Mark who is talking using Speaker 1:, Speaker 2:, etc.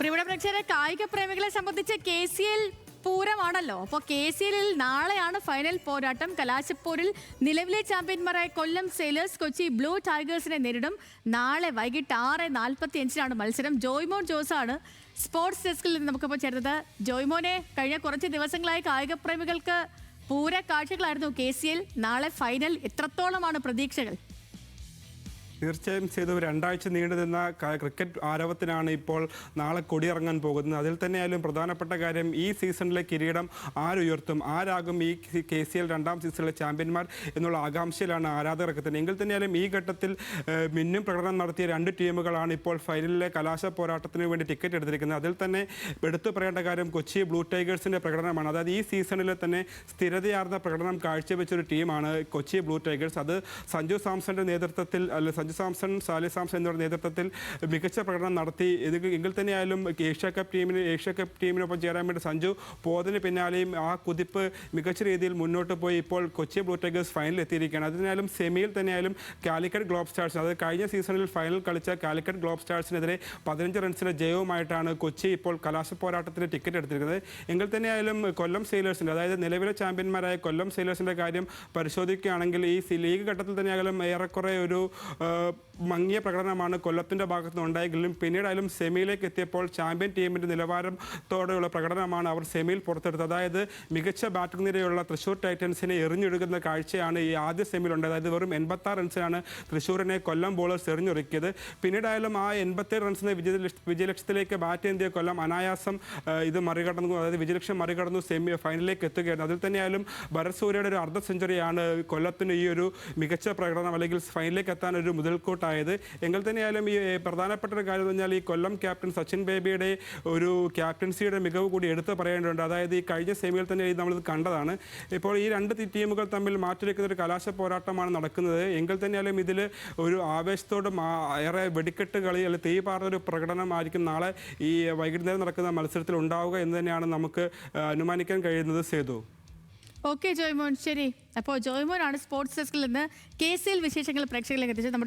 Speaker 1: പ്രിയപ്പെട്ട പ്രേക്ഷകരെ, കായിക പ്രേമികളെ സംബന്ധിച്ച് KCL പൂരമാണല്ലോ. അപ്പോൾ KCLൽ നാളെയാണ് ഫൈനൽ പോരാട്ടം. കലാശപ്പോരിൽ നിലവിലെ ചാമ്പ്യന്മാരായ കൊല്ലം സെയിലേഴ്സ് കൊച്ചി ബ്ലൂ ടൈഗേഴ്സിനെ നേരിടും. നാളെ വൈകിട്ട് 6:45 മത്സരം. ജോയ്മോൻ ജോസാണ് സ്പോർട്സ് ഡെസ്കിൽ നിന്ന് നമുക്കിപ്പോൾ ചേർന്നത്. ജോയ്മോനെ, കഴിഞ്ഞ കുറച്ച് ദിവസങ്ങളായി കായിക പ്രേമികൾക്ക് പൂര കാഴ്ചകളായിരുന്നു KCL. നാളെ ഫൈനൽ, എത്രത്തോളമാണ് പ്രതീക്ഷകൾ?
Speaker 2: തീർച്ചയായും ചെയ്തു. 2 ആഴ്ച നീണ്ടു നിന്ന ക്രിക്കറ്റ് ആരവത്തിനാണ് ഇപ്പോൾ നാളെ കൊടിയിറങ്ങാൻ പോകുന്നത്. അതിൽ തന്നെയായാലും പ്രധാനപ്പെട്ട കാര്യം, ഈ സീസണിലെ കിരീടം ആരുയർത്തും, ആരാകും ഈ KCL 2ാം സീസണിലെ ചാമ്പ്യന്മാർ എന്നുള്ള ആകാംക്ഷയിലാണ് ആരാധകർക്ക് തന്നെ. എങ്കിൽ തന്നെയായാലും ഈ ഘട്ടത്തിൽ മിന്നും പ്രകടനം നടത്തിയ 2 ടീമുകളാണ് ഇപ്പോൾ ഫൈനലിലെ കലാശ പോരാട്ടത്തിന് വേണ്ടി ടിക്കറ്റ് എടുത്തിരിക്കുന്നത്. അതിൽ തന്നെ എടുത്തു പറയേണ്ട കാര്യം കൊച്ചി ബ്ലൂ ടൈഗേഴ്സിൻ്റെ പ്രകടനമാണ്. അതായത് ഈ സീസണിലെ തന്നെ സ്ഥിരതയാർന്ന പ്രകടനം കാഴ്ചവെച്ചൊരു ടീമാണ് കൊച്ചി ബ്ലൂ ടൈഗേഴ്സ്. അത് സഞ്ജു സാംസന്റെ നേതൃത്വത്തിൽ, സഞ്ജു സാംസൺ, സാലി സാംസൺ എന്നിവരുടെ നേതൃത്വത്തിൽ മികച്ച പ്രകടനം നടത്തി. എങ്കിൽ തന്നെയായാലും ഏഷ്യ കപ്പ് ടീമിനൊപ്പം ചേരാൻ വേണ്ടി സഞ്ജു പോയതിന് പിന്നാലെയും ആ കുതിപ്പ് മികച്ച രീതിയിൽ മുന്നോട്ട് പോയി ഇപ്പോൾ കൊച്ചി ബ്ലൂ ടൈഗേഴ്സ് ഫൈനലിൽ എത്തിയിരിക്കുകയാണ്. അതിനാലും സെമിയിൽ തന്നെയായാലും കാലിക്കറ്റ് ഗ്ലോബ് സ്റ്റാർസ്, അതായത് കഴിഞ്ഞ സീസണിൽ ഫൈനൽ കളിച്ച കാലിക്കറ്റ് ഗ്ലോബ് സ്റ്റാർസിനെതിരെ 15 റൺസിൻ്റെ ജയവുമായിട്ടാണ് കൊച്ചി ഇപ്പോൾ കലാശ പോരാട്ടത്തിന് ടിക്കറ്റ് എടുത്തിരിക്കുന്നത്. എങ്കിൽ തന്നെയായാലും കൊല്ലം സെയിലേഴ്സിൻ്റെ, അതായത് നിലവിലെ ചാമ്പ്യന്മാരായ കൊല്ലം സെയിലേഴ്സിൻ്റെ കാര്യം പരിശോധിക്കുകയാണെങ്കിൽ ഈ ലീഗ് ഘട്ടത്തിൽ തന്നെയായാലും ഏറെക്കുറെ ഒരു മങ്ങിയ പ്രകടനമാണ് കൊല്ലത്തിൻ്റെ ഭാഗത്ത് നിന്ന് ഉണ്ടായെങ്കിലും പിന്നീടായാലും സെമിയിലേക്ക് എത്തിയപ്പോൾ ചാമ്പ്യൻ ടീമിൻ്റെ നിലവാരത്തോടെയുള്ള പ്രകടനമാണ് അവർ സെമിയിൽ പുറത്തെടുത്തത്. അതായത് മികച്ച ബാറ്റിംഗ് നിരയുള്ള തൃശ്ശൂർ ടൈറ്റൻസിനെ എറിഞ്ഞൊടുക്കുന്ന കാഴ്ചയാണ് ഈ ആദ്യ സെമിയിലുണ്ട്. അതായത് വെറും 86 റൺസിനാണ് തൃശ്ശൂരിനെ കൊല്ലം ബോളേഴ്സ് എറിഞ്ഞൊരുക്കിയത്. പിന്നീടായാലും ആ 87 റൺസിന് വിജയലക്ഷ്യത്തിലേക്ക് ബാറ്റ് ചെയ്തിയ കൊല്ലം അനായാസം ഇത് മറികടന്നു, അതായത് വിജയലക്ഷ്യം മറികടന്നു ഫൈനലിലേക്ക് എത്തുകയായിരുന്നു. അതിൽ തന്നെയായാലും ഭരത് സൂര്യയുടെ ഒരു അർദ്ധ സെഞ്ചുറിയാണ് കൊല്ലത്തിന് ഈ ഒരു മികച്ച പ്രകടനം അല്ലെങ്കിൽ ഫൈനലിലേക്ക് എത്താൻ ഒരു മുതൽക്കൂട്ടായത്. എങ്കിൽ തന്നെയായാലും ഈ പ്രധാനപ്പെട്ട ഒരു കാര്യം എന്ന് പറഞ്ഞാൽ, ഈ കൊല്ലം ക്യാപ്റ്റൻ സച്ചിൻ ബേബിയുടെ ഒരു ക്യാപ്റ്റൻസിയുടെ മികവ് കൂടി എടുത്ത് പറയേണ്ടതുണ്ട്. അതായത് ഈ കഴിഞ്ഞ സെമിയിൽ തന്നെ നമ്മളിത് കണ്ടതാണ്. ഇപ്പോൾ ഈ 2 ടീമുകൾ തമ്മിൽ മാറ്റിവെക്കുന്ന ഒരു കലാശ പോരാട്ടമാണ് നടക്കുന്നത്. എങ്കിൽ തന്നെയായാലും ഇതിൽ ഒരു ആവേശത്തോടും ഏറെ വെടിക്കെട്ട് കളി അല്ലെങ്കിൽ തീ പാർന്നൊരു പ്രകടനമായിരിക്കും നാളെ ഈ വൈകുന്നേരം നടക്കുന്ന മത്സരത്തിൽ ഉണ്ടാവുക എന്ന് തന്നെയാണ് നമുക്ക് അനുമാനിക്കാൻ കഴിയുന്നത്. സേതു.
Speaker 1: ഓക്കെ ജോയ്മോൻ, ശരി. അപ്പോൾ ജോയ്മോനാണ് സ്പോർട്സ് ഡെസ്കിൽ നിന്ന് KCL വിശേഷങ്ങൾ പ്രേക്ഷകരിലേക്ക് എത്തിച്ചത്. നമ്മുടെ